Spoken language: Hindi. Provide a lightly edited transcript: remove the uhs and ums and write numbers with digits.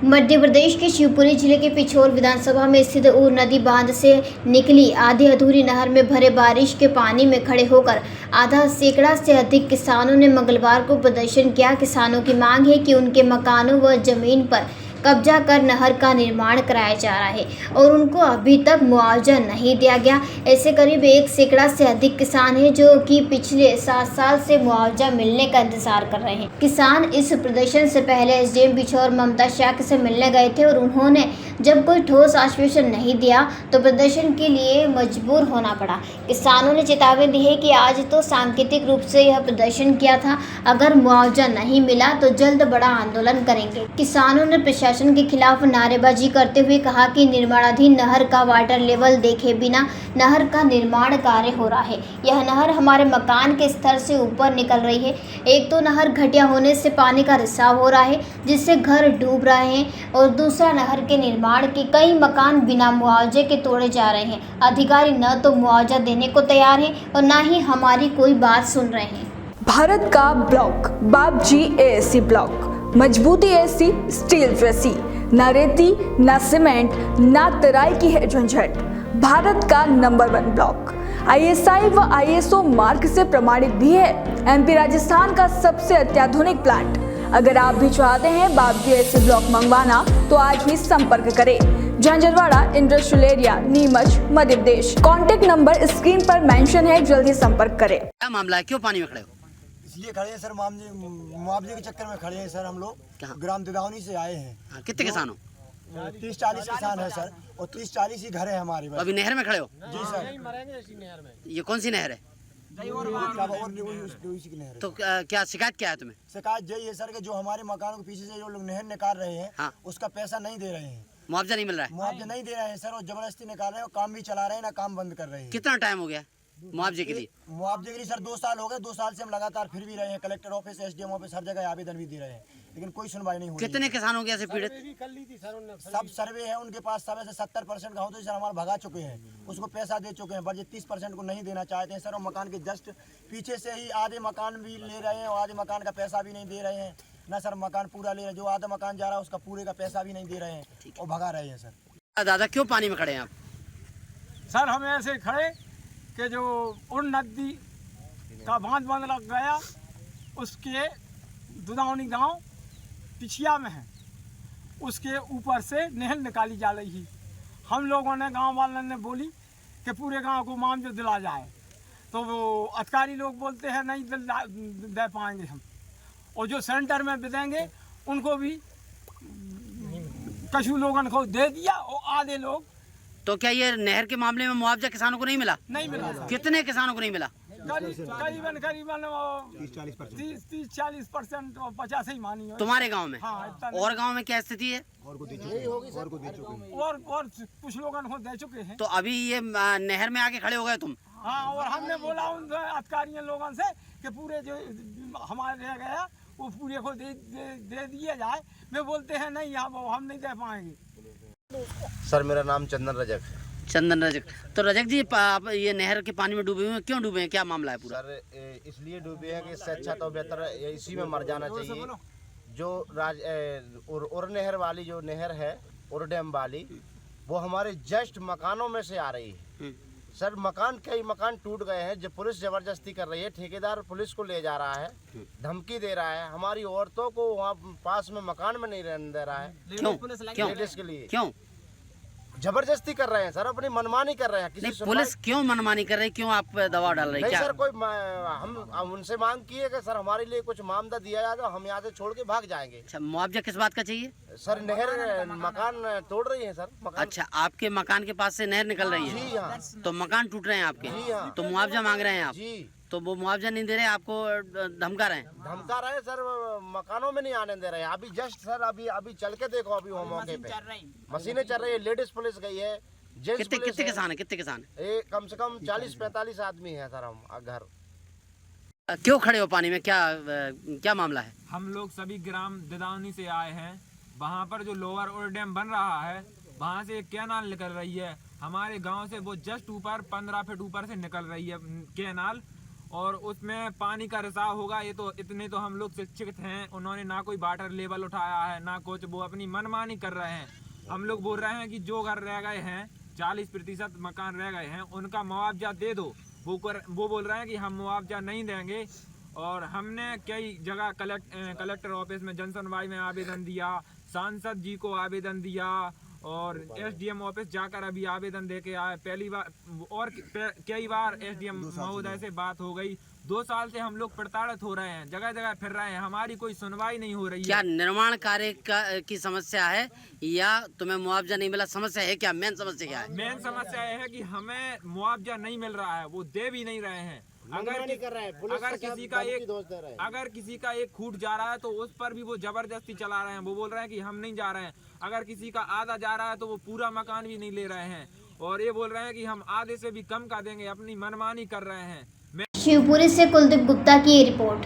मध्य प्रदेश के शिवपुरी जिले के पिछोर विधानसभा में स्थित ऊर नदी बांध से निकली आधी अधूरी नहर में भरे बारिश के पानी में खड़े होकर आधा सैकड़ा से अधिक किसानों ने मंगलवार को प्रदर्शन किया। किसानों की मांग है कि उनके मकानों व जमीन पर कब्जा कर नहर का निर्माण कराया जा रहा है और उनको अभी तक मुआवजा नहीं दिया गया। ऐसे करीब 1 सैकड़ा से अधिक किसान हैं जो कि पिछले 7 साल से मुआवजा मिलने का इंतजार कर रहे हैं। किसान इस प्रदर्शन से पहले एसडीएम पिछोर ममता शाह से मिलने गए थे और उन्होंने जब कोई ठोस आश्वासन नहीं दिया तो प्रदर्शन के लिए मजबूर होना पड़ा। किसानों ने चेतावनी दी है कि आज तो सांकेतिक रूप से यह प्रदर्शन किया था, अगर मुआवजा नहीं मिला तो जल्द बड़ा आंदोलन करेंगे। किसानों ने प्रशासन के खिलाफ नारेबाजी करते हुए कहा कि निर्माणाधीन नहर का वाटर लेवल देखे बिना नहर का निर्माण कार्य हो रहा है। यह नहर हमारे मकान के स्तर से ऊपर निकल रही है। एक तो नहर घटिया होने से पानी का रिसाव हो रहा है जिससे घर डूब रहे हैं और दूसरा नहर के निर्माण के कई मकान बिना मुआवजे के तोड़े जा रहे हैं। अधिकारी न तो मुआवजा देने को तैयार हैं और न ही हमारी कोई बात सुन रहे हैं। भारत का ब्लॉक बाबजी एएससी ब्लॉक, मजबूती ऐसी स्टील जैसी, न रेती न सीमेंट न तराई की है झंझट। भारत का नंबर 1 ब्लॉक आईएसआई व आईएसओ मार्क से प्रमाणित भी है। एमपी राजस्थान का सबसे अत्याधुनिक प्लांट। अगर आप भी चाहते हैं बाबजी एएससी ब्लॉक मंगवाना तो आज ही संपर्क करें। Jhanjharwada industrial area, Neemuch, Madhya Pradesh. Contact number screen पर मेंशन है, जल्दी संपर्क करें। क्या मामला है, क्यों पानी में खड़े हो? इसलिए खड़े हैं सर, मुआवजे के चक्कर में खड़े हैं सर। हम लोग ग्राम दिदावनी से आए हैं। कितने किसान हो? 30-40 किसान है सर और 30-40 ही घर है हमारे। अभी नहर में खड़े हो? जी सर। ये कौन सी नहर है? तो क्या शिकायत क्या है तुम्हें? शिकायत यही है सर कि जो हमारे मकानों के पीछे से जो लोग नहर निकाल रहे हैं, हाँ। उसका पैसा नहीं दे रहे हैं, मुआवजा नहीं मिल रहा है? मुआवजा नहीं दे रहे हैं सर और जबरदस्ती निकाल रहे हैं और काम भी चला रहे हैं ना काम बंद कर रहे हैं। कितना टाइम हो गया मुआवजे के लिए? मुआवजे के लिए सर 2 साल हो गए। 2 साल से हम लगातार फिर भी रहे हैं। कलेक्टर ऑफिस, एसडीएम ऑफिस, हर जगह आवेदन भी दे रहे हैं लेकिन कोई सुनवाई नहीं हो रही। कितने किसानों के ऐसे पीड़ित? सब सर्वे है उनके पास, सब ऐसे 70% का हो तो सर हमारे भगा चुके हैं, उसको पैसा दे चुके हैं, बस 30% को नहीं देना चाहते हैं सर। और मकान के जस्ट पीछे से ही आधे मकान भी ले रहे हैं और आधे मकान का पैसा भी नहीं दे रहे हैं ना सर। मकान पूरा ले रहे हैं, जो आधा मकान जा रहा है उसका पूरे का पैसा भी नहीं दे रहे हैं और भगा रहे हैं सर। दादा क्यों पानी में खड़े हैं आप? सर हम ऐसे खड़े कि जो उर नदी का बांध बंद लग गया, उसके दुदावनी गांव पिछिया में है, उसके ऊपर से नहर निकाली जा रही है। हम लोगों ने, गांव वालों ने बोली कि पूरे गांव को मुआवजा दिला जाए, तो वो अधिकारी लोग बोलते हैं नहीं दे पाएंगे हम, और जो सेंटर में देंगे उनको भी कछु लोगों को दे दिया और आधे लोग। तो क्या ये नहर के मामले में मुआवजा किसानों को नहीं मिला? नहीं मिला। कितने किसानों को नहीं मिला? करीबन 30-40% और 50 ही मानी है तुम्हारे गांव में? हाँ। और गांव में क्या स्थिति है? और कुछ लोगों को दे चुके हैं। तो अभी ये नहर में आके खड़े हो गए तुम? हाँ, और हमने बोला उन अधिकारियों लोगों से कि पूरे जो हमारे रह गया वो पूरे को दे दिया जाए। वे बोलते हैं नहीं, हम नहीं दे पाएंगे। सर मेरा नाम चंदन रजक। चंदन रजक। तो रजक जी, आप ये नहर के पानी में डूबे हुए हैं, क्यों डूबे हैं, क्या मामला है पूरा? सर इसलिए डूबे हैं कि इससे अच्छा तो बेहतर इसी में मर जाना चाहिए। जो उर नहर वाली जो नहर है, उर डैम वाली, वो हमारे जस्ट मकानों में से आ रही है। सर कई मकान टूट गए हैं, जो पुलिस जबरदस्ती कर रही है। ठेकेदार पुलिस को ले जा रहा है, धमकी दे रहा है, हमारी औरतों को वहाँ पास में मकान में नहीं रहने दे रहा है। क्यों? लेडीज के लिए क्यों जबरदस्ती कर रहे हैं सर, अपनी मनमानी कर रहे हैं। नहीं, पुलिस क्यों मनमानी कर रही है, क्यों आप पे दबाव डाल रही है? नहीं सर, कोई हम उनसे मांग की है कि सर हमारे लिए कुछ मामला दिया जाए तो हम यहाँ से छोड़ के भाग जाएंगे। अच्छा, मुआवजा किस बात का चाहिए? सर नहर मकान तोड़ रही है सर, मकान। अच्छा, आपके मकान के पास से नहर निकल रही है? जी हाँ। तो मकान टूट रहे हैं आपके? जी हाँ। तो मुआवजा मांग रहे हैं आप? जी। तो वो मुआवजा नहीं दे रहे, आपको धमका रहे हैं? धमका रहे सर, मकानों में नहीं आने दे रहे हैं। अभी जस्ट सर अभी चल के देखो, अभी वो मौके पे मशीनें चल रही है, लेडीज पुलिस गई है, कितने किसान है? कितने किसान है? कम से कम 40-45 आदमी है सर। हम घर क्यों खड़े हो पानी में, क्या मामला है? हम लोग सभी ग्राम दिदावनी से आए हैं। वहाँ पर जो लोअर उर डैम बन रहा है, वहाँ से एक कैनाल निकल रही है। हमारे गांव से वो जस्ट ऊपर 15 फीट ऊपर से निकल रही है कैनाल, और उसमें पानी का रिसाव होगा। ये तो इतने तो हम लोग शिक्षित हैं, उन्होंने ना कोई वाटर लेवल उठाया है ना कुछ, वो अपनी मनमानी कर रहे हैं। हम लोग बोल रहे हैं कि जो घर रह गए हैं 40% मकान रह गए हैं उनका मुआवजा दे दो। वो बोल रहे हैं कि हम मुआवजा नहीं देंगे। और हमने कई जगह कलेक्टर ऑफिस में जनसुनवाई में आवेदन दिया, सांसद जी को आवेदन दिया और एसडीएम ऑफिस जाकर अभी आवेदन देके आए पहली बार, और कई बार एसडीएम महोदय से बात हो गई। 2 साल से हम लोग प्रताड़ित हो रहे हैं, जगह जगह फिर रहे हैं, हमारी कोई सुनवाई नहीं हो रही क्या है। निर्माण कार्य की समस्या है या तुम्हें मुआवजा नहीं मिला? समस्या है क्या? मेन समस्या क्या है? मेन समस्या यह है कि हमें मुआवजा नहीं मिल रहा है, वो दे भी नहीं रहे हैं। अगर किसी का एक खूट जा रहा है तो उस पर भी वो जबरदस्ती चला रहे हैं। वो बोल रहे हैं कि हम नहीं जा रहे हैं। अगर किसी का आधा जा रहा है तो वो पूरा मकान भी नहीं ले रहे हैं और ये बोल रहे हैं कि हम आधे से भी कम का देंगे, अपनी मनमानी कर रहे हैं। शिवपुरी से कुलदीप गुप्ता की ये रिपोर्ट।